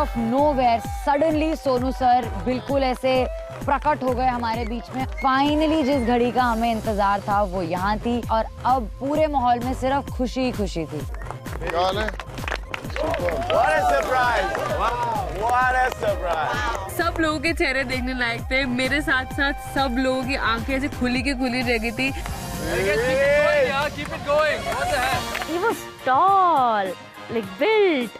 Of nowhere suddenly Sonu sir बिल्कुल ऐसे प्रकट हो गए हमारे बीच में। फाइनली जिस घड़ी का हमें इंतजार था वो यहाँ थी और अब पूरे माहौल में सिर्फ खुशी ही खुशी थी। What a surprise! Wow, what a surprise! सब लोगों के चेहरे देखने लायक थे, मेरे साथ साथ सब लोगों की आंखें ऐसे खुली की खुली रह गई थी। Keep it going. What the heck? He was tall, like built.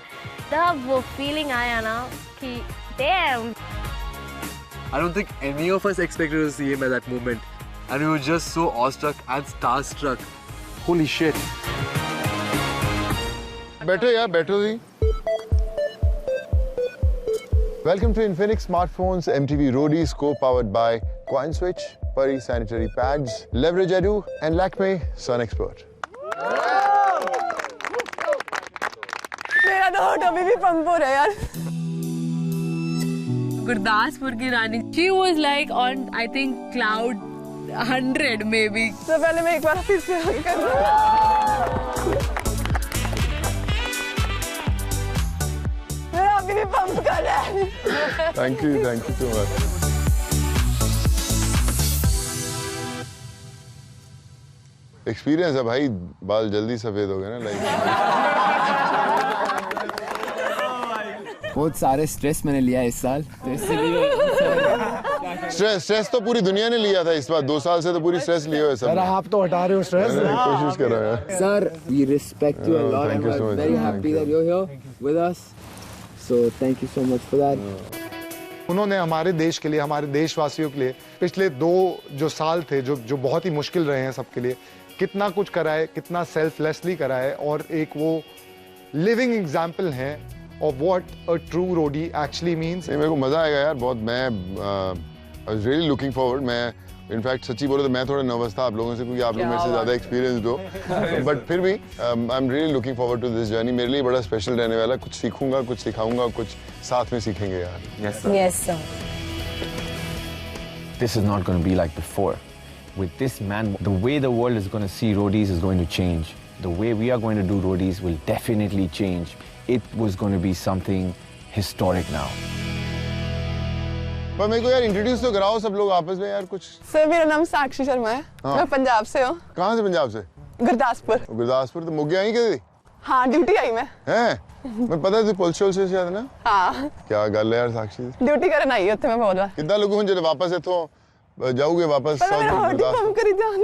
तब वो feeling आया ना कि damn. I don't think any of us expected to see him at that moment, and we were just so awestruck and starstruck. Holy shit! बैठो यार, बैठो जी। Welcome to Infinix Smartphones MTV Roadies, co-powered by CoinSwitch, Pari Sanitary Pads, Leverage Edu, and Lakme Sun Expert. मेरा तो heart अभी भी pump हो रहा है यार। गुरदासपुर की रानी, she was like on I think cloud 100 maybe. तो पहले मैं एक बार फिर से हग कर दूँ। मेरा अभी भी पंप कर रहा है। Thank you so much. Experience है भाई, बाल जल्दी सफेद हो गए ना लाइफ। बहुत सारे स्ट्रेस मैंने लिया इस साल, तो इसलिए स्ट्रेस तो पूरी दुनिया ने लिया था इस बार। 2 साल से तो पूरी स्ट्रेस लिया है सब। सर आप तो हटा रहे हो स्ट्रेस। कोशिश कर रहा है sir, we respect you a lot and we're very happy that you're here with us, so thank you so much for that. उन्होंने हमारे देश के लिए, हमारे देशवासियों के लिए पिछले 2 जो साल थे जो बहुत ही मुश्किल रहे हैं सबके लिए, कितना कुछ करा है, कितना सेल्फलेसली करा है, और एक वो लिविंग एग्जाम्पल है of what a true roadie actually means. मेरे को मजा आएगा यार बहुत। मैं I was really looking forward. मैं इनफैक्ट सच्ची बोले तो मैं थोड़ा नर्वस था आप लोगों से, क्योंकि आप लोग मेरे से ज़्यादा एक्सपीरियंस्ड हो, बट फिर भी I am really looking forward to this journey. मेरे लिए बड़ा स्पेशल रहने वाला। कुछ सीखूंगा, कुछ सिखाऊंगा, कुछ साथ में सीखेंगे यार। Yes, sir. Yes, sir. This is not going to be like before. With this man, the way the world is going to see roadies is going to change. The way we are going to do roadies will definitely change. It was going to be something historic now. पर मेरे को यार introduce तो कराओ सब लोग आपस में यार कुछ। सर मेरा नाम साक्षी शर्मा है। मैं पंजाब से हूँ। कहाँ से पंजाब से? गुरदासपुर। गुरदासपुर तो मुझे आई कभी? हाँ ड्यूटी आई मैं। हैं? मैं पता है तू पुलिस से शायद ना? हाँ। क्या गल है यार साक्षी? ड्यूटी करने आई होते मैं बहुत बार। कितना लोगों जब वापस है तो जाओगे वापस? पर मेरा हार्ट पंप करी जान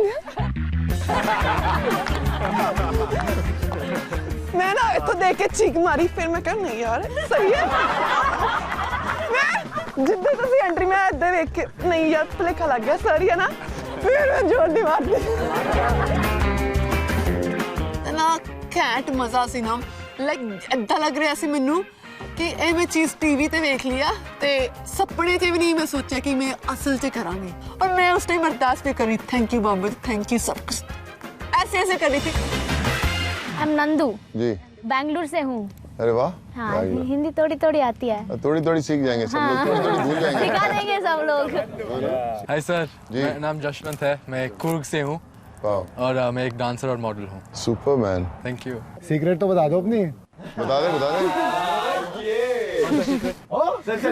मैं ना तो देख के चीख मारी, फिर मैं कहा नहीं यार सही है। मैं जिद्दे तो सी एंट्री में इधर देख के नहीं यार भुलेखा लग गया सर है ना, फिर मैं जोर दी मार दी ना। कैट मजा सी ना, लाइक इदा लग रहा सी मैनू कि ਇਹ मैं चीज टीवी ते देख लिया ते सपने च भी नहीं मैं सोचा कि मैं असल च करांगी, और मैं उस टाइम अरदास भी करी thank you Baba, thank you सब कुछ ऐसे ऐसे करी थी। I'm नंदू जी, बैंगलोर से हूँ। अरे वाह। हाँ, हिंदी थोड़ी थोड़ी आती है। थोड़ी सीख जाएंगे सब लोग, थोड़ी भूल जाएंगे। सिखा देंगे सब लोग। हाय सर, मेरा नाम जशवंत है, मैं कुर्ग से हूँ और मैं एक डांसर और मॉडल हूँ। सुपरमैन। Thank you. सीक्रेट तो बता दो अपनी। बता दे।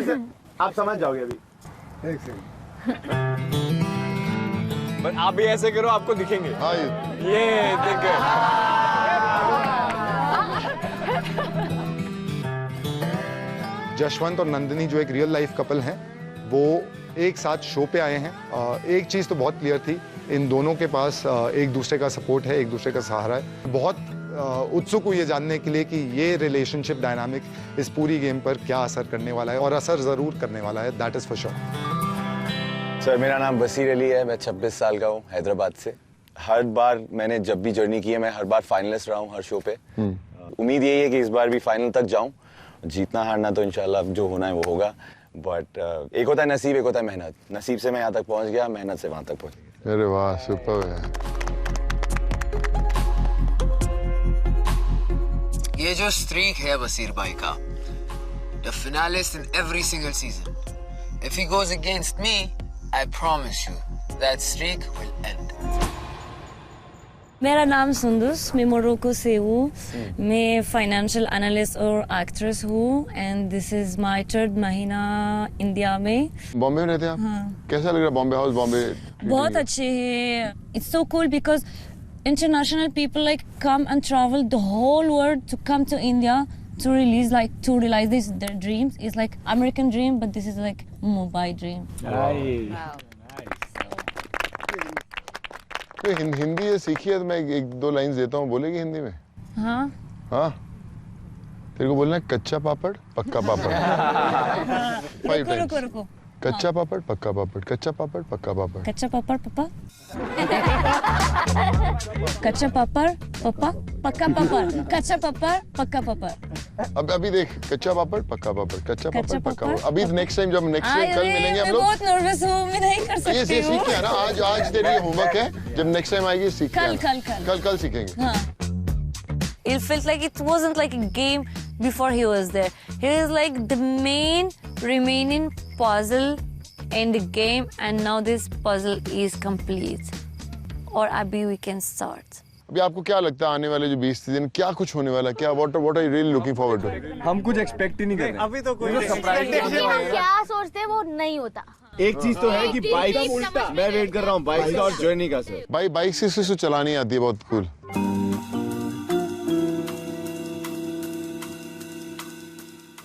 सर आप समझ जाओगे अभी। एक सेकंड। बट आप भी ऐसे करो, आपको दिखेंगे। हाँ ये देखो। जशवंत और नंदिनी जो एक रियल लाइफ कपल हैं, वो एक साथ शो पे आए हैं। एक चीज़ तो बहुत क्लियर थी, इन दोनों के पास एक दूसरे का सपोर्ट है, एक दूसरे का सहारा है। बहुत उत्सुक हूँ ये जानने के लिए कि ये रिलेशनशिप डायनामिक इस पूरी गेम पर क्या असर करने वाला है, और असर ज़रूर करने वाला है, that is for sure. Sir मेरा नाम बसीर अली है, मैं 26 साल का हूँ, हैदराबाद से। हर बार मैंने जब भी जर्नी की है, मैं हर बार फाइनलिस्ट रहा हूँ हर शो पे। उम्मीद यही है कि इस बार भी फाइनल तक जाऊँ। जीतना हारना तो इंशाल्लाह जो होना है वो होगा, बट एक होता है नसीब, एक होता है मेहनत। नसीब से मैं यहाँ तक पहुँच गया, मेहनत से वहाँ तक पहुँच गया। अरे वाह, सुपर है। ये जो स्ट्रीक है बसीर भाई का, the finalist in every single season. If he goes against me, I promise you that streak will end. मेरा नाम सुंदुस, मैं मोरक्को से हूँ। मैं फाइनेंशियल एनालिस्ट और एक्ट्रेस हूँ and this is my 3rd महीना इंडिया में। बॉम्बे में रहते हैं आप? हाँ। कैसा लग रहा है बॉम्बे हाउस? बॉम्बे बहुत अच्छे हैं। It's so cool because international people like come and travel the whole world to come to India to realize this their dreams. It's like American dream, but this is like Mumbai dream. Wow. तो हिंदी ये सीखी है तो मैं एक दो line देता हूँ, बोलेगी हिंदी में? हाँ। हाँ। तेरे को बोलना है कच्चा पापड़ पक्का पापड़। 5 times. रुको। कच्चा पापड़ पक्का पापड़, कच्चा पापड़ पक्का पापड़। कच्चा पापड़ पापा। कच्चा पापड़ पापा पक्का पापड़, कच्चा पापड़ पक्का पापड़। अब अभी देख, कच्चा पापड़ पक्का पापड़, कच्चा पापड़ पक्का पापड़। अभी नेक्स्ट टाइम जब नेक्स्ट टाइम कल मिलेंगे हम लोग। बहुत नर्वस हूँ, मैं नहीं कर सकती हूँ। ये सीख के आना, आज तेरे लिए होमवर्क है, जब नेक्स्ट टाइम आएगी सीख के कल सीखेंगे। हाँ। It felt like it wasn't like a game before he was there. He was like the main remaining puzzle in the game, and now this puzzle is complete. और अभी we can start. अभी आपको क्या लगता है आने वाले जो 20 दिन क्या कुछ होने वाला है? क्या what are you really looking forward to? हम कुछ एक्सपेक्ट ही नहीं कर रहे। अभी तो कोई सरप्राइज हम क्या सोचते हैं वो नहीं होता। एक चीज तो है कि बाइक उल्टा मैं वेट कर रहा हूँ बाइक का और जर्नी का सर। भाई बाइक से चलानी आती है, बहुत कूल।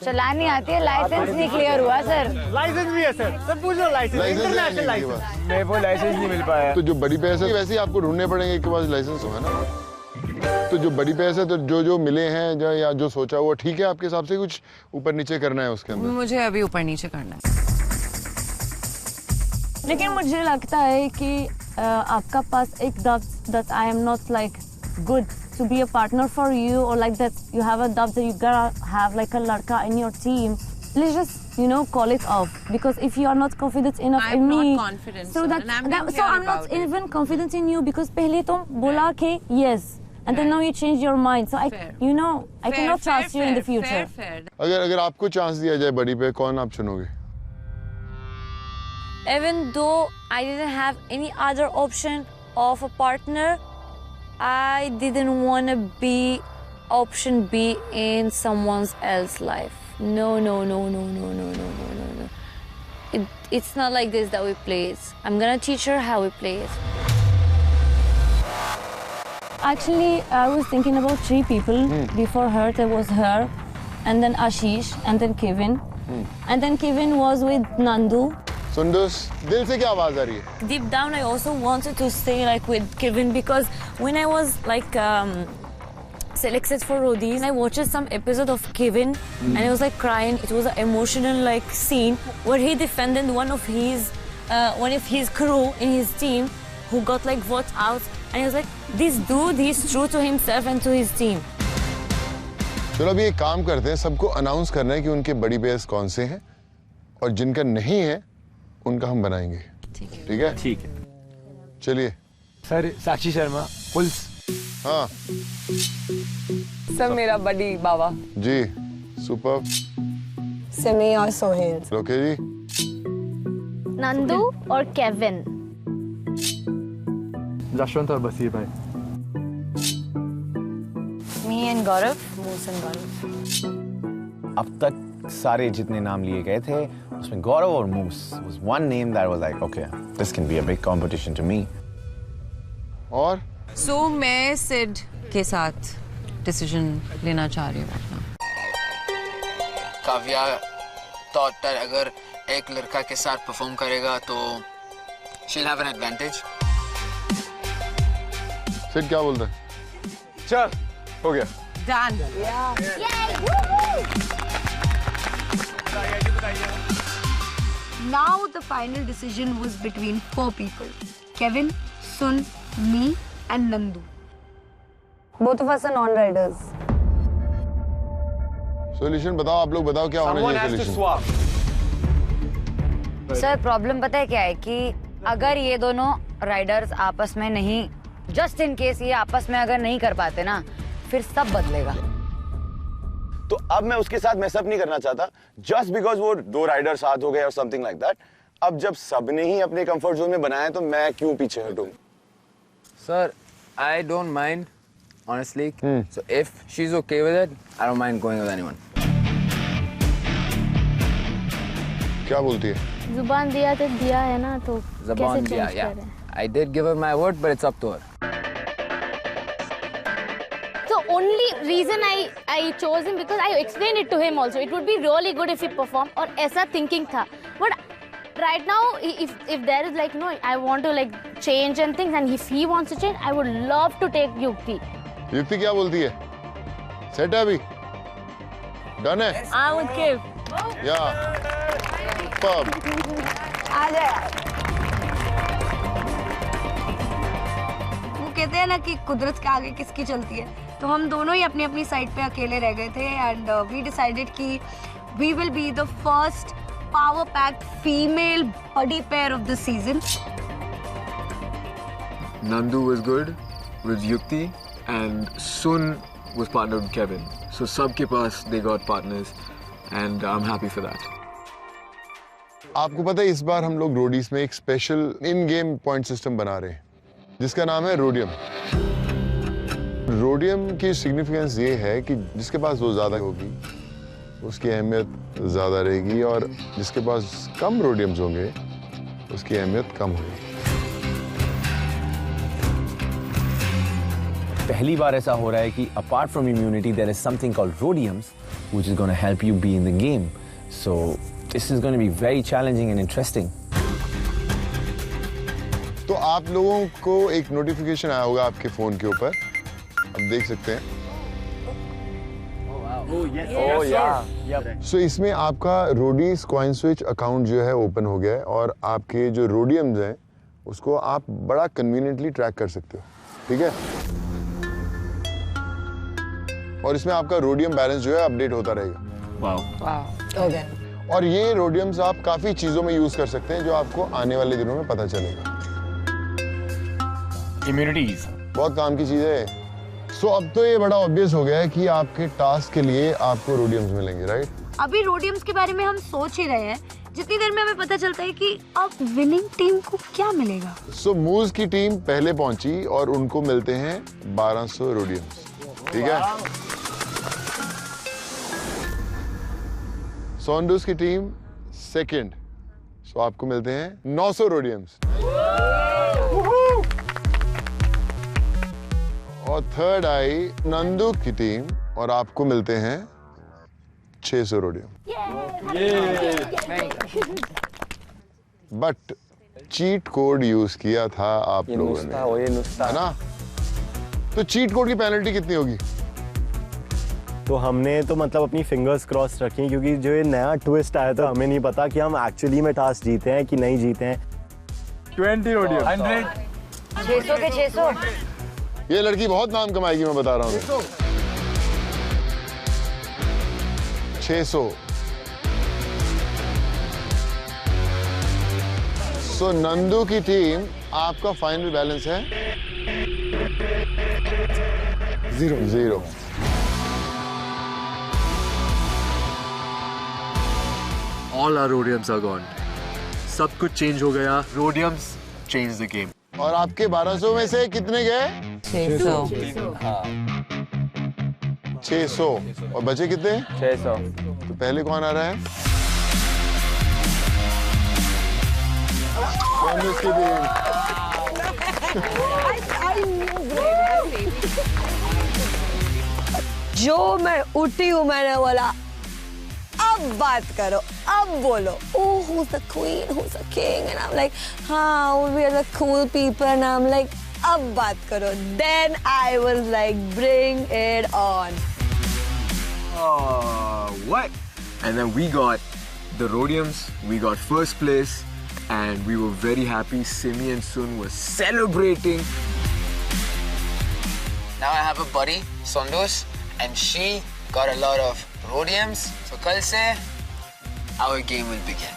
चलानी आती है, लाइसेंस नहीं क्लियर हुआ सर। लाइसेंस भी है सर, सब पूछ लो लाइसेंस, इंटरनेशनल लाइसेंस। मेरे को लाइसेंस नहीं मिल पाया। तो जो बड़ी पैसे वैसे ही आपको ढूंढने पड़ेंगे कि पास लाइसेंस होगा ना। तो जो बड़ी पैसे तो जो मिले हैं या जो सोचा हुआ ठीक है आपके हिसाब से, कुछ ऊपर नीचे करना है उसके अंदर? मुझे अभी ऊपर नीचे करना है, लेकिन मुझे लगता है कि आपका पास एक that I am not like good to be a partner for you, or like that you have a doubt that you gotta have like a ladka in your team. Let's just call it off, because if you are not confident enough in me, I'm not confident, so and I'm being so I'm not even confident in you because पहले तुम बोला कि yes, and then now you change your mind. So I cannot trust you in the future. अगर आपको chance दिया जाए बड़ी पे, कौन आप चुनोगे? Even though I didn't have any other option of a partner, I didn't want to be option B in someone else's life. No. It's not like this that we play it. I'm gonna teach her how we play it. Actually, I was thinking about 3 people before her. There was her, and then Ashish, and then Kevin. And then Kevin was with Nandu. सुंदुस, दिल से क्या आवाज आ रही है? Deep down, I also wanted to stay like with Kevin because when I was like selected for Roadies, I watched some episode of Kevin and I was like crying. It was an emotional like scene where he defended one of his crew in his team who got like voted out, and he was like, this dude, he's true to himself and to his team. चलो अभी एक काम करते हैं, सबको announce करना है कि उनके बड़ी बेस कौन से हैं और जिनका नहीं है उनका हम बनाएंगे। ठीक है? ठीक है। चलिए। सर साक्षी शर्मा पुल्स। हाँ। सर मेरा बड़ी बाबा जी, सुपर। सिमी और सोहेल। ओके जी। नंदू और केविन। जशवंत और बसीर भाई। Me and Gaurav, Moose and Gaurav. अब तक सारे जितने नाम लिए गए थे उसमें गौरव और मूस was one name that was like okay, this can be a big competition to me. और So मैं सिड के साथ डिसीजन लेना चाह रही हूँ अपना। काव्या thought that अगर एक लड़का के साथ परफॉर्म करेगा तो she'll have an advantage. Sid क्या बोलता है? चल हो गया। Done. Now the final decision was between 4 people: Kevin, Sun, me, and Nandu. Both of us are non-riders. Solution बताओ, आप लोग बताओ क्या होना चाहिए सॉल्यूशन? सर प्रॉब्लम पता है क्या है कि अगर ये दोनों राइडर्स आपस में नहीं, जस्ट इन केस ये आपस में अगर नहीं कर पाते ना, फिर सब बदलेगा। तो अब मैं उसके साथ मैसअप नहीं करना चाहता जस्ट बिकॉज वो 2 राइडर साथ हो गए और समथिंग लाइक दैट। अब जब सबने ही अपने कंफर्ट जोन में बनाया तो मैं क्यों पीछे हटूं? Sir I don't mind, honestly. So if she's okay with it, I don't mind going with anyone. क्या बोलती है? जुबान दिया तो दिया है ना, तो Zaban कैसे diya, change yeah. करें? I did give her my word, but it's up to her. So only reason I chose him because I explained it to him also. It would be really good if he performed, और ऐसा thinking था. But right now, if there is like no, I want to like change and things, and if he wants to change, I would love to take Yukti. युक्ति क्या बोलती है? Set है अभी? Done है? I'm with Kev. या pub आ जाए। वो कहते हैं ना कि कुदरत के आगे किसकी चलती है, तो हम दोनों ही अपनी अपनी साइड पे अकेले रह गए थे एंड वी डिसाइडेड कि we will be the first power packed female buddy pair of the season. Nandu was good with Yukti and Sun was partnered with Kevin. So सबके पास they got partners and I'm happy for that. आपको पता है इस बार हम लोग Roadies में एक special in game point system बना रहे हैं जिसका नाम है रोडियम। रोडियम की सिग्निफिकेंस ये है कि जिसके पास वो ज्यादा होगी उसकी अहमियत ज़्यादा रहेगी और जिसके पास कम रोडियम्स होंगे उसकी अहमियत कम होगी। पहली बार ऐसा हो रहा है कि apart from immunity there is something called rhodiums which is going to help you be in the game. So this is going to be very challenging and interesting. तो आप लोगों को एक नोटिफिकेशन आया होगा आपके फोन के ऊपर, अब देख सकते हैं। So इसमें आपका रोडीज कॉइन स्विच अकाउंट जो है ओपन हो गया है और आपके जो रोडियम्स हैं उसको आप बड़ा कन्वीनियंटली ट्रैक कर सकते हो, ठीक है? और इसमें आपका रोडियम बैलेंस जो है अपडेट होता रहेगा। Okay. और ये रोडियम्स आप काफी चीजों में यूज कर सकते हैं जो आपको आने वाले दिनों में पता चलेगा। इम्यूनिटीज बहुत काम की चीज है। सो अब तो ये बड़ा ऑब्वियस हो गया है कि आपके टास्क के लिए आपको रोडियम्स मिलेंगे, राइट? अभी रोडियम्स के बारे में हम सोच ही रहे हैं, जितनी देर में हमें पता चलता है कि अब विनिंग टीम को क्या मिलेगा। सो मूज की टीम पहले पहुंची और उनको मिलते हैं 1200 रोडियम्स, ठीक है? सोंडूस की टीम सेकंड, सो आपको मिलते हैं 900 रोडियम्स। और थर्ड आई नंदू की टीम और आपको मिलते हैं 600 rhodium. But cheat code use किया था आप लोगों ने, है ना? तो चीट कोड की पेनल्टी कितनी होगी? तो हमने तो मतलब अपनी फिंगर्स क्रॉस रखी क्योंकि जो ये नया ट्विस्ट आया था हमें नहीं पता कि हम एक्चुअली में टास्क जीते हैं कि नहीं जीते हैं। 20 रोडियम 100 600 के 600। ये लड़की बहुत नाम कमाएगी, मैं बता रहा हूँ। 600। सो नंदू की टीम आपका फाइनल बैलेंस है 0। All our rhodiums are gone. सब कुछ चेंज हो गया। Rhodiums changed the game. और आपके 1200 में से कितने गए? 600। और बचे कितने? 600। तो पहले कौन आ रहा है? उसकी जो मैं उठी हूँ मैंने बोला अब बात करो, अब बोलो। Oh, who's the queen? Who's the king? And I'm like, हाँ, we are the cool people. And I'm like, अब बात करो. Then I was like, bring it on. What? And then we got the Rhodiums, we got first place, and we were very happy. Simi and Sun were celebrating. Now I have a buddy, Sondus, and she got a lot of Rhodiums. So kal se our game will begin.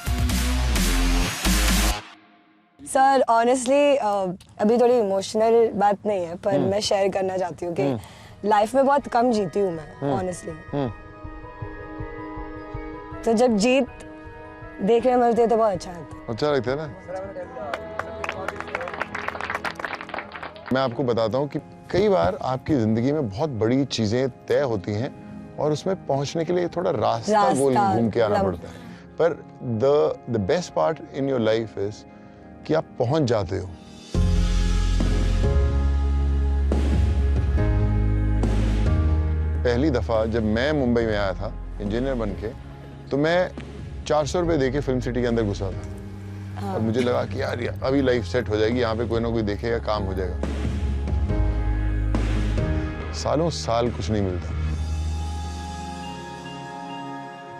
Sir honestly अभी थोड़ी emotional बात नहीं है पर मैं share करना चाहती हूँ कि लाइफ में बहुत कम जीती हूँ मैं ऑनेस्टली। तो जब जीत देखने मिलती है तो बहुत अच्छा लगता है। अच्छा लगता है ना? मैं आपको बताता हूँ कि कई बार आपकी जिंदगी में बहुत बड़ी चीजें तय होती हैं और उसमें पहुंचने के लिए थोड़ा रास्ता घूम के आना पड़ता है, पर the best part in your life is कि आप पहुंच जाते हो। पहली दफा जब मैं मुंबई में आया था इंजीनियर बन के, तो मैं 400 रुपए देके फिल्म सिटी के अंदर घुसा था और मुझे लगा कि यार अभी लाइफ सेट हो जाएगी, यहाँ पे कोई ना कोई देखेगा, काम हो जाएगा। सालों साल कुछ नहीं मिलता।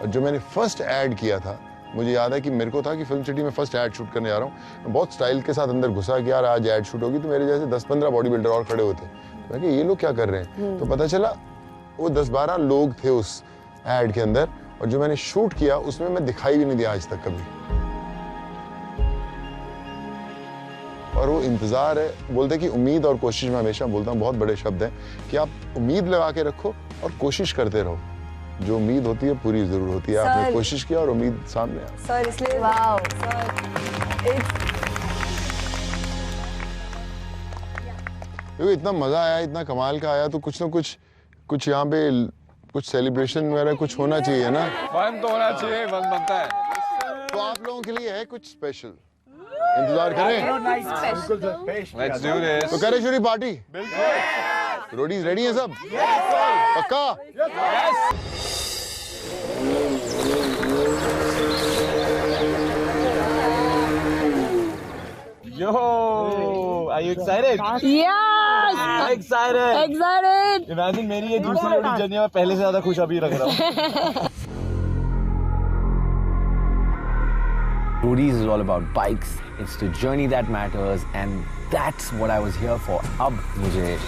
और जो मैंने फर्स्ट ऐड किया था, मुझे याद है कि मेरे को था कि फिल्म सिटी में फर्स्ट ऐड शूट करने जा रहा हूँ। बहुत स्टाइल के साथ अंदर घुसा कि यार आज ऐड शूट होगी, तो मेरे जैसे 10-15 बॉडी बिल्डर और खड़े होते। मैं कि ये लोग क्या कर रहे हैं, तो पता चला वो 10-12 लोग थे उस ऐड के अंदर, और जो मैंने शूट किया उसमें मैं दिखाई भी नहीं दिया आज तक कभी। और वो इंतजार है। बोलते कि उम्मीद और कोशिश, में हमेशा बोलता हूँ बहुत बड़े शब्द हैं कि आप उम्मीद लगा के रखो और कोशिश करते रहो। जो उम्मीद होती है पूरी जरूर होती है। आपने कोशिश किया और उम्मीद सामने आ। सर इसलिए वाओ सर, क्योंकि इतना मजा आया, इतना कमाल का आया, तो कुछ ना कुछ यहाँ पे कुछ सेलिब्रेशन वगैरह कुछ होना चाहिए ना। फन तो होना चाहिए, फन बनता है। तो आप लोगों के लिए है कुछ स्पेशल, इंतजार करें। Let's do this. तो करें शुरू पार्टी। रोडीज रेडी हैं सब? पक्का? Yo, are you excited? Yes! I'm excited. Excited. Imagine मेरी ये दूसरी रोटी जर्नी में पहले से ज्यादा खुश अभी रख रहा हूँ। Roadies is all about bikes. It's the journey that matters, and that's what I was here for. अब मुझे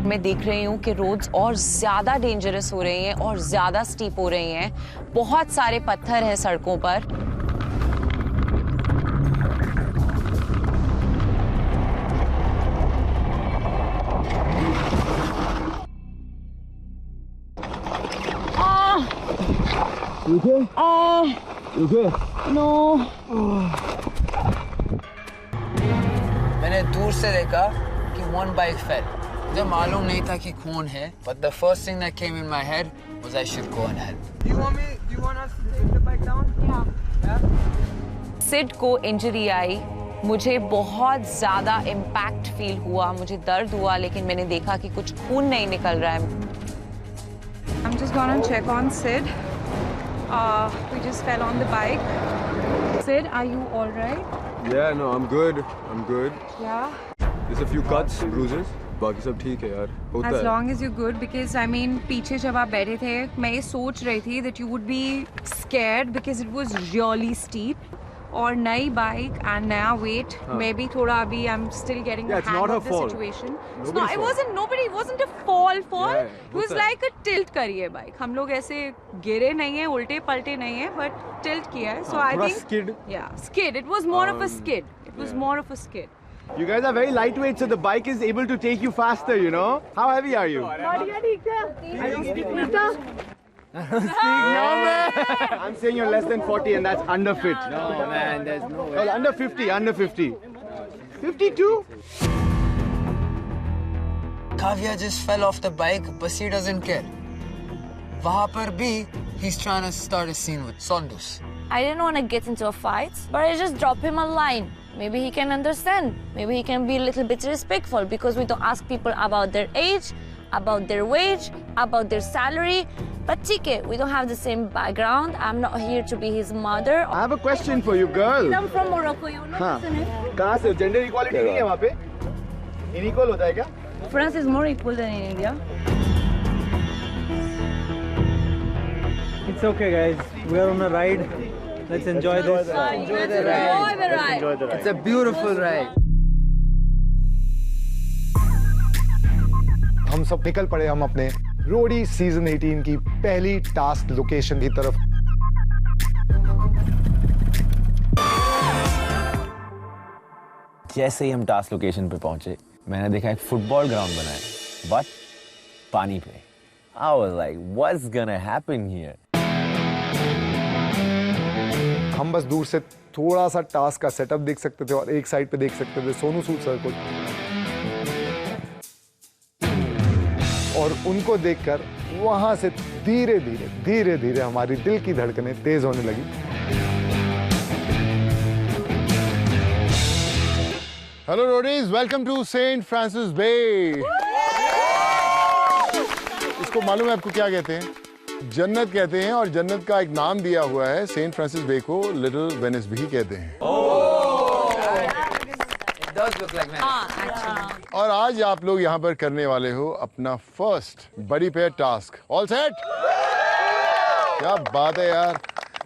मैं देख रही हूँ कि रोड्स और ज्यादा डेंजरस हो रही हैं और ज्यादा स्टीप हो रही हैं। बहुत सारे पत्थर हैं सड़कों पर। You okay? You okay? No. मैंने दूर से देखा कि one bike fell. मुझे मालूम नहीं था कि कौन है, but the first thing that came in my head was I should go and help. Do you want us to take the bike down? Yeah. Sid को इंजरी आई, मुझे बहुत ज्यादा इम्पैक्ट फील हुआ, मुझे दर्द हुआ, लेकिन मैंने देखा कि कुछ खून नहीं निकल रहा है। I'm just gonna check on Sid. We just fell on the bike. Sid, are you all right? Yeah, no, I'm good. I'm good. Yeah. There's a few cuts, bruises. बाकी सब ठीक है यार, होता है। As long as you're good, because I mean, पीछे जब आप बैठे थे, मैं ये सोच रही थी that you would be scared because it was really steep. और नई बाइक and नया weight, maybe थोड़ा अभी I'm still getting the hang of the situation. No, it wasn't a fall. It was like a tilt करी है bike. हम लोग ऐसे गिरे नहीं है, उल्टे पलटे नहीं है, but tilt किया है। So I think skid. Yeah, skid. It was more of a skid. It was more of a skid. You guys are very lightweight, so the bike is able to take you faster, you know? How heavy are you? No, man. I'm saying you're less than 40 and that's under fit. No, man, there's no way. Well, under 50, under 50. 52? Kavya just fell off the bike, but he doesn't care. वहाँ पर भी, he's trying to start a scene with Sondus. I didn't want to get into a fight, but I just drop him a line. Maybe he can understand. Maybe he can be a little bit respectful, because we don't ask people about their age, about their wage, about their salary. But Chike, we don't have the same background. I'm not here to be his mother. I have a question for you, girl. I'm from Morocco, you know. हाँ, कहाँ से? Gender equality नहीं है वहाँ पे? Unequal होता है क्या? France is more equal than in India. It's okay, guys. We are on a ride. Let's enjoy this. Enjoy the ride. It's a beautiful ride. हम सब निकल पड़े हम अपने रोडी सीजन 18 की पहली टास्क लोकेशन की तरफ। जैसे ही हम टास्क लोकेशन पे पहुंचे, मैंने देखा एक फुटबॉल ग्राउंड बना है, बट पानी पे। I was like, what's gonna happen here? हम बस दूर से थोड़ा सा टास्क का सेटअप देख सकते थे और एक साइड पे देख सकते थे सोनू सूद सर को, और उनको देखकर वहां से धीरे धीरे हमारी दिल की धड़कनें तेज होने लगी। Hello roadies, welcome to Saint Francis Bay. इसको मालूम है आपको क्या कहते हैं? जन्नत कहते हैं, और जन्नत का एक नाम दिया हुआ है सेंट फ्रांसिस बे को, लिटिल वेनिस भी कहते हैं। और आज आप लोग यहाँ पर करने वाले हो अपना फर्स्ट बड़ी पेयर टास्क। All set? क्या बात है यार।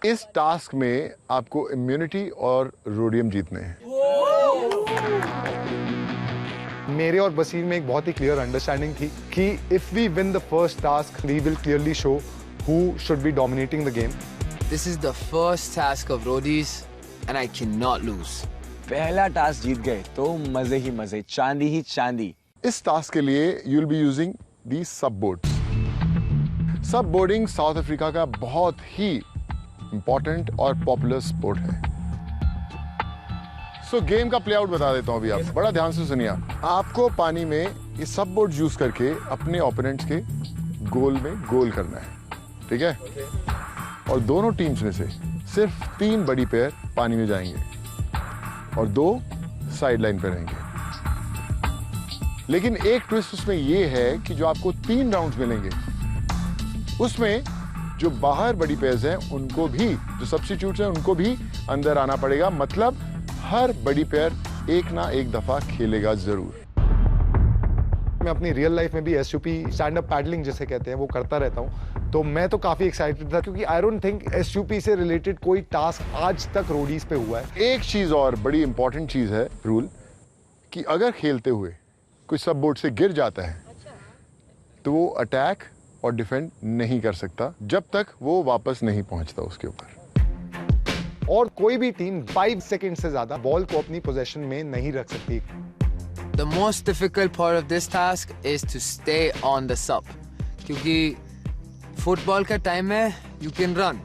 इस टास्क में आपको इम्यूनिटी और रोडियम जीतने हैं। मेरे और बसीर में एक बहुत ही क्लियर अंडरस्टैंडिंग थी कि if we win the first task we will clearly show who should be dominating the game. This is the first task of roadies and I cannot lose. पहला टास्क जीत गए तो मजे ही मजे, चांदी ही चांदी। इस टास्क के लिए you will be using these subboards. Subboarding South Africa का बहुत ही इंपॉर्टेंट और पॉपुलर स्पोर्ट है। सो गेम का प्लेआउट बता देता हूं अभी, आप बड़ा ध्यान से सुनिए। आपको पानी में ये सबबोर्ड यूज करके अपने ओपोनेंट्स के गोल में गोल करना है, ठीक है? और दोनों टीम्स में से सिर्फ 3 बड़ी पेयर पानी में जाएंगे और 2 साइड लाइन पे रहेंगे। लेकिन एक ट्विस्ट उसमें ये है कि जो आपको 3 राउंड्स मिलेंगे उसमें जो बाहर बड़ी पेयर्स हैं उनको भी, जो सब्स्टिट्यूट्स हैं उनको भी अंदर आना पड़ेगा। मतलब हर बड़ी पेयर एक ना एक दफा खेलेगा जरूर। मैं अपनी रियल लाइफ में भी एसयूपी स्टैंड अप पैडलिंग जिसे कहते हैं वो करता रहता हूं, तो मैं तो काफी एक्साइटेड था क्योंकि आई डोंट थिंक एसयूपी से रिलेटेड कोई टास्क आज तक रोडीज पे हुआ है। एक चीज और बड़ी इंपॉर्टेंट चीज है रूल, कि अगर खेलते हुए कोई सब बोर्ड से गिर जाता है तो वो अटैक और डिफेंड नहीं कर सकता जब तक वो वापस नहीं पहुंचता उसके ऊपर। और कोई भी टीम 5 सेकंड से ज्यादा बॉल को अपनी पोजीशन में नहीं रख सकती। The most difficult part of this task is to stay on the sub. क्योंकि फुटबॉल का टाइम है, you can run,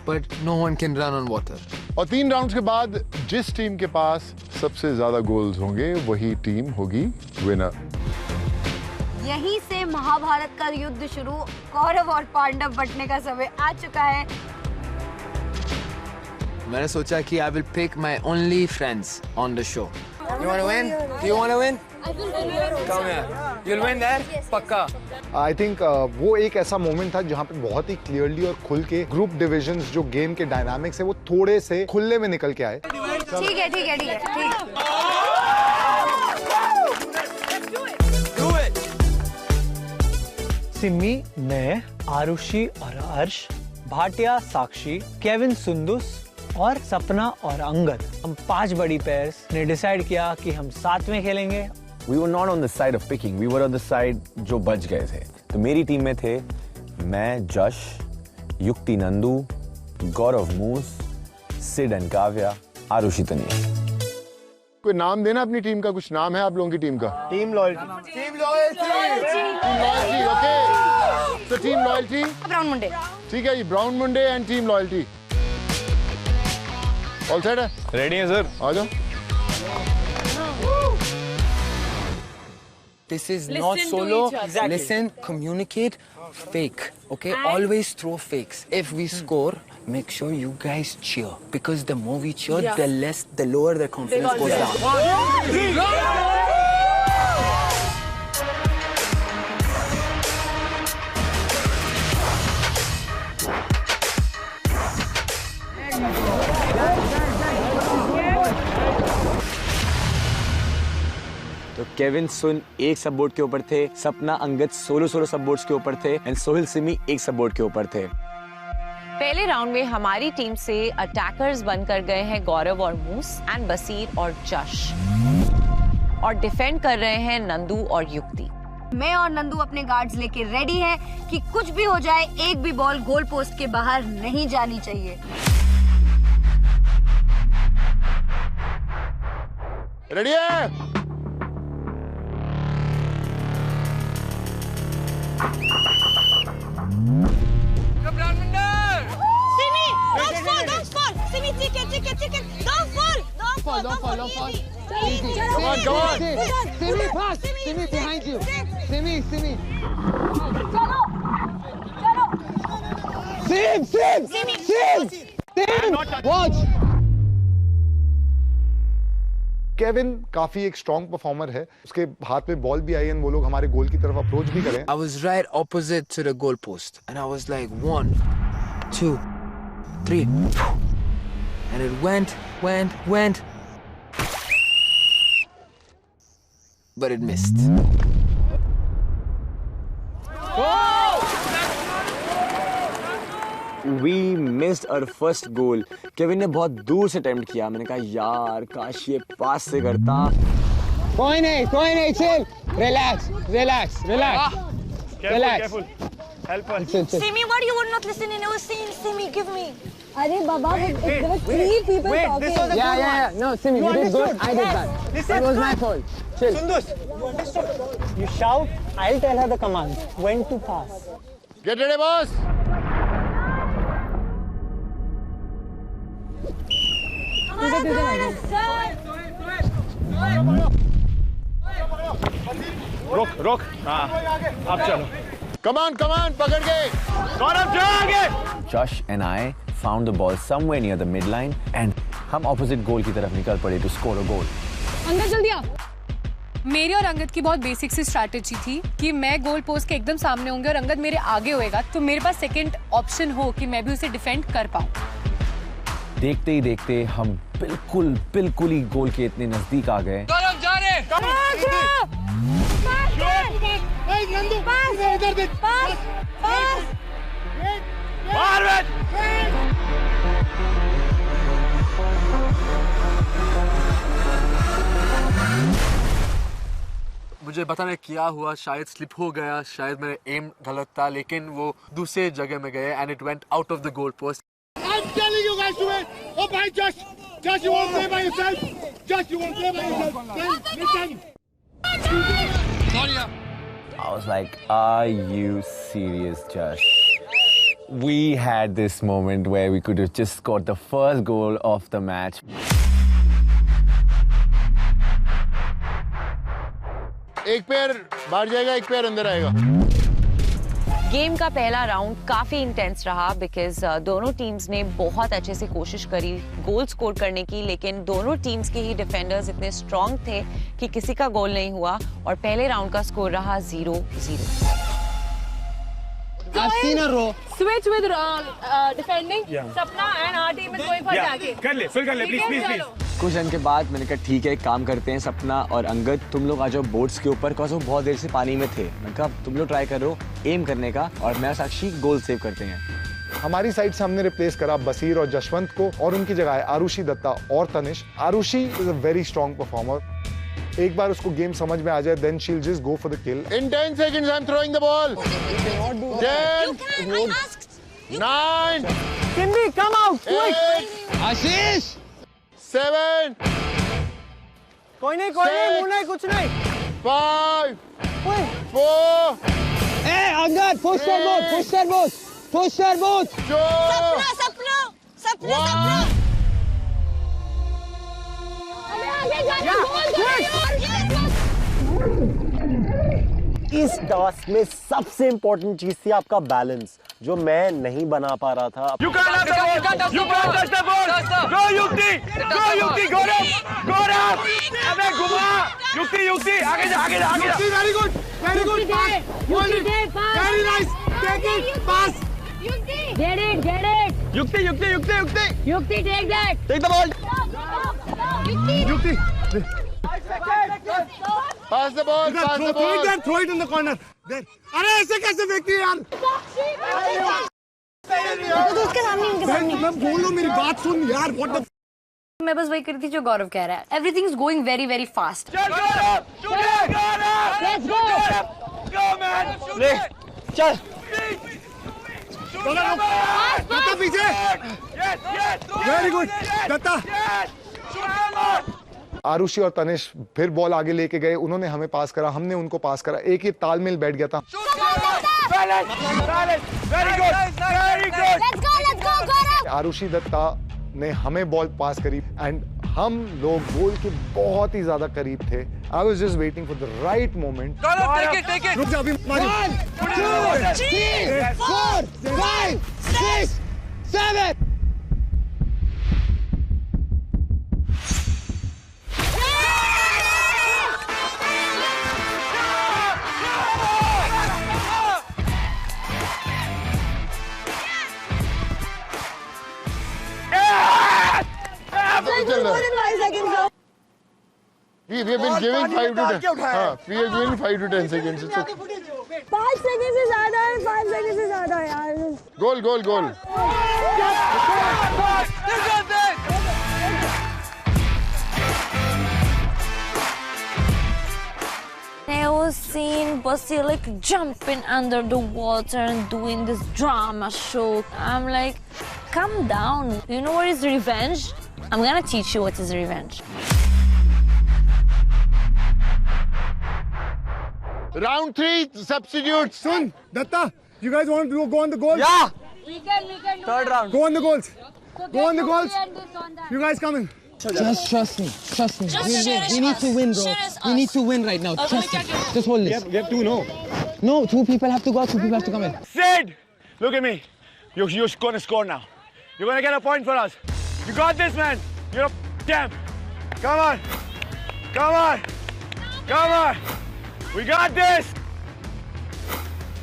but no one can run on water. और 3 राउंड्स के बाद जिस टीम के पास सबसे ज्यादा गोल्स होंगे वही टीम होगी विनर। यहीं से महाभारत का युद्ध शुरू, कौरव और पांडव बंटने का समय आ चुका है। मैंने सोचा कि I will pick my only friends on the show. You want to win? Do you want to win? Come here. You'll win there? पक्का। आई थिंक वो एक ऐसा मोमेंट था जहाँ पे बहुत ही क्लियरली और खुल के ग्रुप डिविजन्स जो गेम के डायनामिक्स है वो थोड़े से खुले में निकल के आए। ठीक है, ठीक है, ठीक है, ठीक। सिमी, मैं, आरुषि और अर्श, भाटिया, साक्षी, केविन, सुंदुस और सपना और अंगद, हम 5 बड़ी पेयर्स ने डिसाइड किया कि हम साथ में खेलेंगे। We were not on the side of picking, we were on the side जो बच गए थे। तो मेरी टीम में थे मैं, जश, युक्ति नंदू, गौरव मूस, सिड एंड काव्या, आरुषि तनिया। कोई नाम देना अपनी टीम का, कुछ नाम है आप लोगों की टीम का? Team loyalty. Team loyalty, okay. तो टीम लॉयल्टी ब्राउन मुंडे। ठीक है, ये brown Munde and team loyalty. All set है? रेडी है सर, आ जाओ। This is not solo. Listen, communicate, fake. Okay, always throw fakes. If we score, make sure you guys cheer because the more we cheer, the lower their confidence goes down. 1, 2, 3, तो Kevin सुन एक सब board के ऊपर थे, सपना Angad solo सब boards के ऊपर थे एंड सोहिल सिमी एक सब बोर्ड के ऊपर थे। पहले राउंड में हमारी टीम से अटैकर्स बनकर गए हैं गौरव और मूस एंड बसीर और जश, और डिफेंड कर रहे हैं नंदू और युक्ति। मैं और नंदू अपने गार्ड्स लेके रेडी हैं कि कुछ भी हो जाए, एक भी बॉल गोल पोस्ट के बाहर नहीं जानी चाहिए। रेडी है? don't fall. Easy. Come on. Simi, pass. Simi, behind you. Simi. Sim. Watch. Kevin काफी एक स्ट्रॉन्ग परफॉर्मर है, उसके हाथ में बॉल भी आई है, वो लोग हमारे गोल की तरफ अप्रोच भी करें। I was right opposite to the goal post and I was like 1, 2, 3 and it went but it missed. We missed our first goal. Kevin ने बहुत दूर से अटेम्प्ट किया, मैंने कहा यार काश ये पास से करता। कोई नहीं, chill. Relax. Careful. Help us. Simi, what you would not listen in our scene? Simi, give me. अरे बाबा, there were 3 people talking. This was a good one. No, Simi, you did good. I did bad. It was my fault. Chill. Sundus, you understood? You shout, I'll tell her the command. When to pass. Get ready, boss. रोक हाँ अब चलो Come on, पकड़ के गौरव जाओ आगे। Josh and I found the ball somewhere near the midline and हम opposite goal की तरफ निकल पड़े to score a goal. अंदर जल्दी आ। मेरी और अंगद की बहुत बेसिक सी स्ट्रैटेजी थी कि मैं गोल पोस्ट के एकदम सामने होंगे और अंगद मेरे आगे होएगा, तो मेरे पास सेकंड ऑप्शन हो कि मैं भी उसे डिफेंड कर पाऊं। देखते ही देखते हम बिल्कुल ही गोल के इतने नजदीक आ गए। गौरव जा रहे। नंदू इधर देख। मुझे पता नहीं क्या हुआ, शायद स्लिप हो गया, शायद मेरा एम गलत था, लेकिन वो दूसरे जगह में गए and it went out of the goal post. I'm telling you guys to win. Oh, by Josh, you won't play by yourself. Josh, you won't play by yourself. Listen. Sorry. I was like, are you serious, Josh? We had this moment where we could have just scored the first goal of the match. एक पैर बाहर जाएगा, एक पैर अंदर आएगा। Game का पहला राउंड काफी इंटेंस रहा बिकॉज दोनों टीम्स ने बहुत अच्छे से कोशिश करी गोल स्कोर करने की, लेकिन दोनों टीम्स के ही डिफेंडर्स इतने स्ट्रांग थे कि किसी का गोल नहीं हुआ और पहले राउंड का स्कोर रहा 0-0। I've seen a row. Switch with defending. Sapna and our team is going for attacking. कर ले please. कुछ दिन के बाद मैंने कहा ठीक है, काम करते हैं, सपना और अंगद तुम लोग आ जाओ बोट्स के ऊपर, बिकॉज़ वो बहुत देर से पानी में थे। मैंने कहा तुम लोग ट्राई करो एम करने का और मैं साक्षी गोल सेव करते हैं। हमारी साइड से हमने रिप्लेस करा बसीर और जशवंत को और उनकी जगह है आरुषि दत्ता और Tanish. Arushi is a very strong performer. एक बार उसको गेम समझ में आ जाए, then she'll just go for the kill. In 10 seconds, I'm throwing the ball. 10, 9, Simbi, come out, quick. 8, आशीष 7, कोई नहीं, मुन्ना कुछ नहीं। 5, 4, Hey, Angad, push their boat. Sapna. इस टास्क में सबसे इम्पोर्टेंट चीज थी आपका बैलेंस, जो मैं नहीं बना पा रहा था। You can't touch the ball. Go Yukti, Gaurav. अबे घुमा. Yukti, आगे जा. Yukti, very good. Pass. Very nice. Take it. Pass. Get it. Yukti. Yukti, take that. Take the ball. Yukti. pass the ball. Throw it in the corner. There. अरे ऐसे कैसे फेंकती है यार? उसके सामने मैं बोल रहा, मेरी बात सुन यार। What the? मैं बस वही कर रही थी जो गौरव कह रहा है। Everything is going very very fast. Let's go. Go man. चल। दत्ता पीछे। Very good. दत्ता। आरुषि और तनिष फिर बॉल आगे लेके गए, उन्होंने हमें पास करा, हमने उनको पास करा, एक ही तालमेल बैठ गया था। Very good. Let's go, Gaurav. Arushi Dutta ने हमें बॉल पास करी एंड हम लोग गोल के बहुत ही ज्यादा करीब थे। I was just waiting for the right moment. रुक जा अभी। 1, 2, 3, 4, 5, 6, 7. We have been giving 5 to 10. We have given 5 to 10 seconds. It's okay. 5 second से ज्यादा है, 5 सेकंड से ज्यादा है यार। Goal, goal, goal. I was seeing Basir like jumping under the water and doing this drama show. I'm like, calm down. You know what is revenge? I'm gonna teach you what is revenge. Round 3, substitutes. Sun, Datta, you guys want to go on the goals? Yeah. We can do Third round. Go on the goals. Go on the goals. You guys come in. Just trust me. Trust me. Just We need to win, bro. We need to win right now. Trust me. Just hold this. We have 2, no? No, 2 people have to go out. 2 people have to come in. Sid, look at me. You're going to score now. You're going to get a point for us. You got this, man. You're a champ. Come on. Come on. Come on. We got this.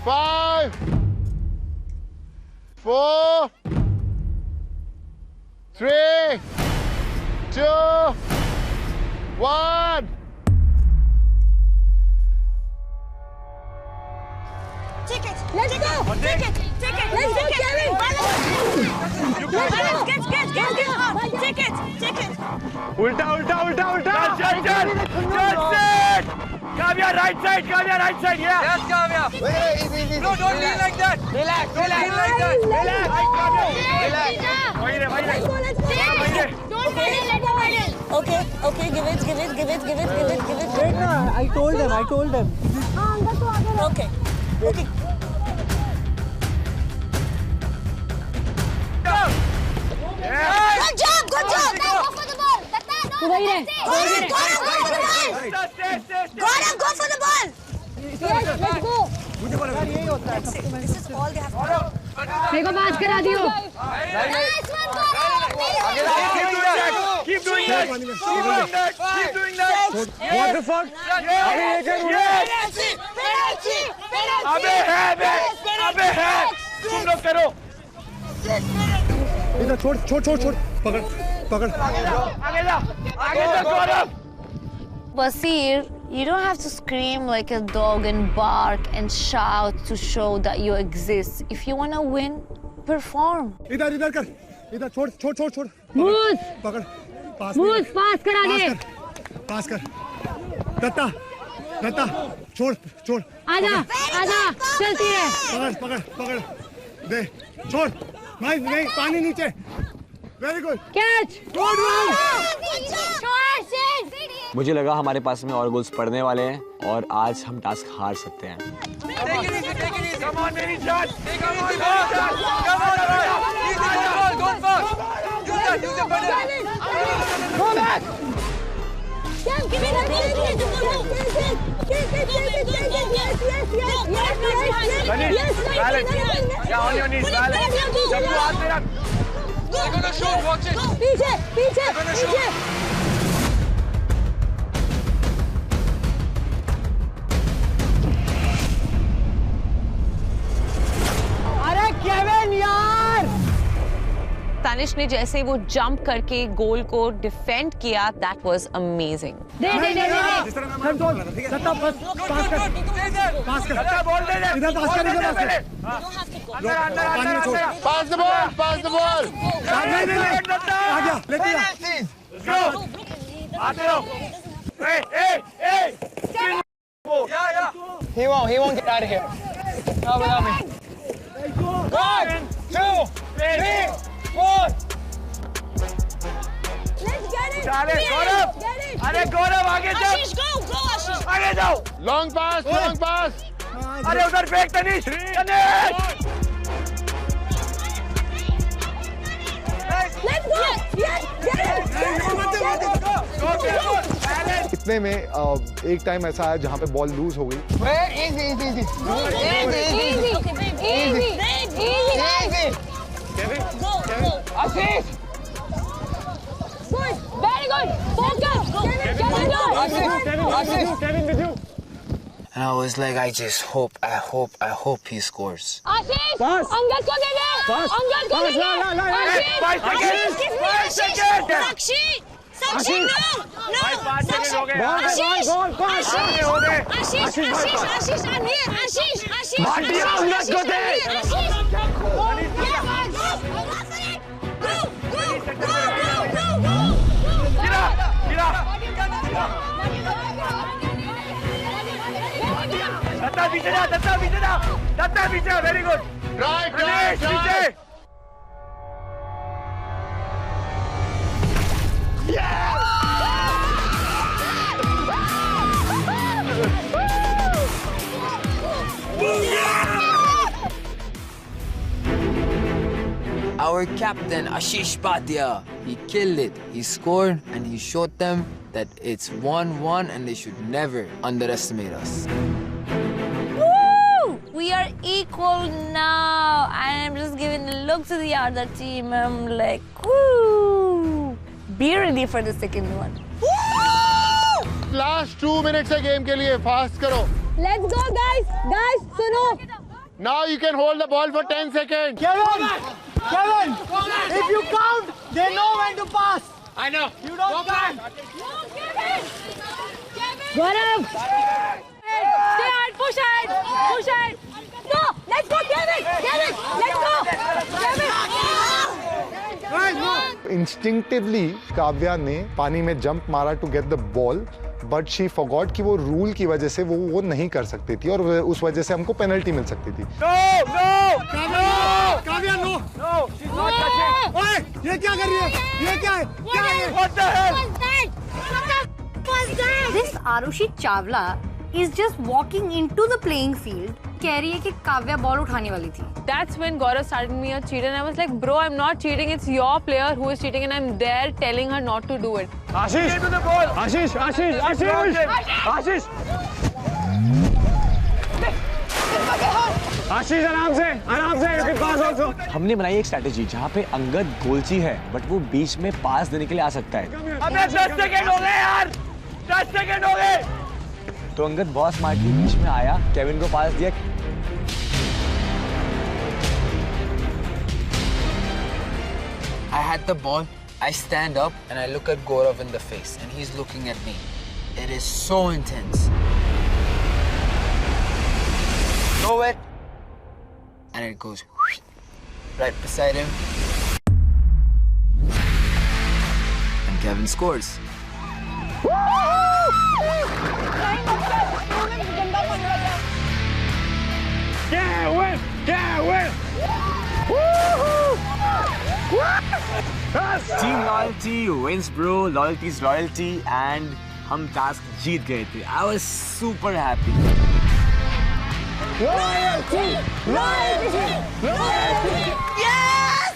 5, 4, 3, 2, 1. Take it. Let's go. Take it. Let's go, Kevin. Take it. Ulta. Just Kavya, right side. Yeah. Yes, Kavya. No, don't be like that. Relax. Don't be like that. Relax. Don't let Okay, give it. Wait, no, I told them. Okay. Good job. Go for the ball. Go for the ball. Yes, let's go. This is all they have to do. मेरे को पास करा दियो। Nice one, Gaurav. Keep doing that. What the fuck? Yes. अबे है। तुम लोग करो। इधर छोड़। पकड़। आगे जा गौरव। Basir, you don't have to scream like a dog and bark and shout to show that you exist. If you want to win, perform. इधर कर। इधर छोड़। मूस पकड़। पास करा दे। पास कर। दत्ता छोड़। आजा चलती रहे। पकड़ दे। छोड़। नहीं पानी नीचे। Very good catch. Good run. मुझे लगा हमारे पास में और गोल्स पड़ने वाले हैं और आज हम टास्क हार सकते हैं। Come on, baby, shot. Come on, go fast. Use the button. Go back. Give it. Yes. Balance. Yeah, on your knees, balance. जब तू हाथ में रख. They're gonna shoot, watch it. पीछे. अरे केविन यार। तानिश ने जैसे वो जंप करके गोल को डिफेंड किया, दैट वाज अमेजिंग। दे कंट्रोल। दत्ता पास कर। दत्ता बॉल दे दे। इधर पास कर। अंदर Pass the ball. नहीं। आ गया। लेके जा। Go. आते रहो। Hey. Yeah. He won't get out of here. Not without me. 1, 2, 3, 4. Let's get it. अरे गौरव आगे जाओ। Ashish, go Ashish. आगे जाओ। Long pass. अरे उधर फेंक Tanish. Let's go. Yes, get it. इतने में एक टाइम ऐसा आया जहाँ पे बॉल लूज हो गई। And I was like, I hope he scores. आशीष, अंगद को दे दे, अंगद को दे दे, साक्षी, साक्षी, नो, आशीष, भाटिया अंगद को दे, दत्ता पीछे, वेरी गुड, पीछे। Our captain Ashish Bhatia, he killed it. He scored and he showed them that it's 1-1 and they should never underestimate us. Woo! We are equal now. And I'm just giving a look to the other team. I'm like, woo! Be ready for the second one. Last 2 minutes है game के लिए, fast करो। Let's go guys, सुनो। Now you can hold the ball for 10 seconds. Kevin, if you count, they know when to pass. I know. You don't count. Gaurav. Stay hard, push ahead. Go, let's go Kevin, let's go. Instinctively Kavya ने पानी में jump मारा to get the ball, but she forgot कि वो rule की वजह से वो नहीं कर सकती थी और उस वजह से हमको पेनल्टी मिल सकती थी। काव्या नो, ओए, ये क्या कर रही है? ये क्या है? What the hell? This Arushi Chawla is just walking into the playing field. कह रही है कि काव्या बॉल उठाने वाली थी। That's when Gaurav started me a cheat and I was like, bro, I'm not cheating. It's your player who is cheating and I'm there telling her not to do it. Ashish, to the ball. Ashish. आशीष आराम से you can pass also. हमने बनाई एक strategy जहाँ पे अंगद गोलची है but वो बीच में पास देने के लिए आ सकता है। अबे 10 सेकंड हो गए यार, 10 सेकंड हो गए। तो अंगद बहुत स्मार्टली बीच में आया, केविन को पास दिया। I had the ball, I stand up and I look at Gaurav in the face and he's looking at me. It is so intense. Throw it and it goes right beside him and Kevin scores. Team loyalty wins, bro. Loyalty is royalty, and हम task जीत गए थे. I was super happy. Loyalty! Yes!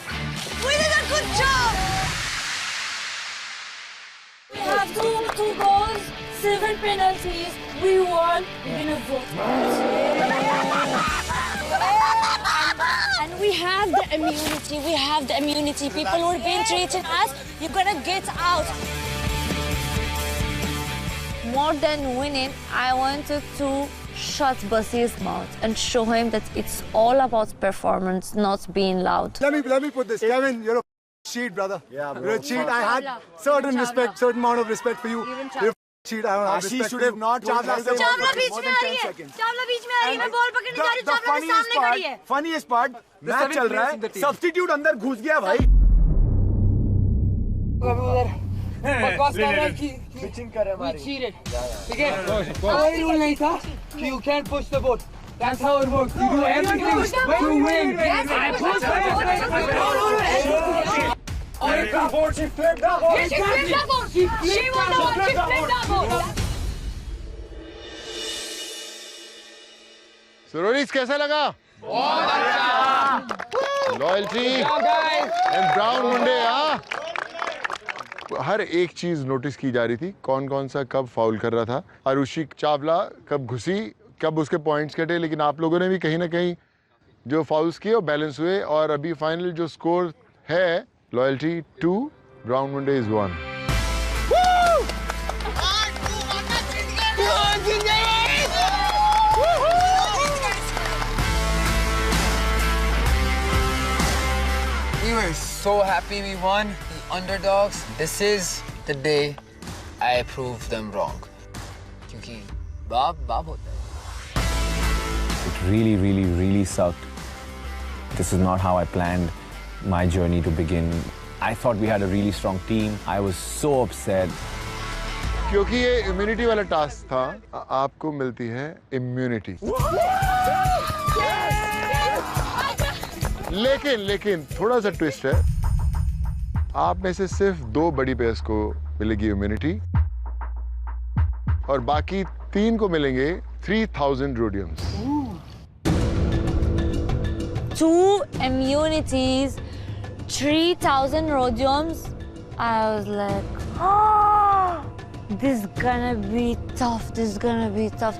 We did a good job! We have two goals, 7 penalties. We won. We're gonna vote. And we have the immunity. People who are being treated as, you're gonna get out. More than winning, I wanted to shut Basir's mouth and show him that it's all about performance, not being loud. Let me put this. Kevin, you're a cheat, brother. Yeah, bro. You're a cheat. I had certain amount of respect for you. You're a cheat. I don't have respect should have not. Chawla बीच में आ रही है। मैं ball पकड़ने जा रही हूँ। चावला मेरे सामने खड़ी है। Funniest part, मैच चल रहा है, सब्स्टिट्यूट अंदर घुस गया भाई। बकवास कर रहा है कि पिचिंग कर रहा है हमारी। ठीक है? कोई रूल नहीं था कि you can't push the boat. That's how it works. You do everything to win. I push the boat. She flipped the boat. सुरोनीस कैसा लगा? लॉयल्टी एंड ब्राउन मुंडे, हाँ? हर एक चीज नोटिस की जा रही थी, कौन कौन सा कब फाउल कर रहा था, आरुषि चावला कब घुसी, कब उसके पॉइंट्स कटे, लेकिन आप लोगों ने भी कहीं ना कहीं जो फाउल्स किए वो बैलेंस हुए और अभी फाइनल जो स्कोर है loyalty 2 brown Munde is 1। We were so happy we won, the underdogs. This is the day I proved them wrong. क्योंकि बाप होता है। It really, really, really sucked. This is not how I planned my journey to begin. I thought we had a really strong team. I was so upset. क्योंकि ये immunity वाला task था, आपको मिलती है इम्यूनिटी। लेकिन थोड़ा सा ट्विस्ट है, आप में से सिर्फ 2 बड़ी पेयर्स को मिलेगी इम्यूनिटी और बाकी 3 को मिलेंगे 3000 रोडियम्स। 2 immunities, 3000 rhodiums. I was like, oh, this is gonna be tough.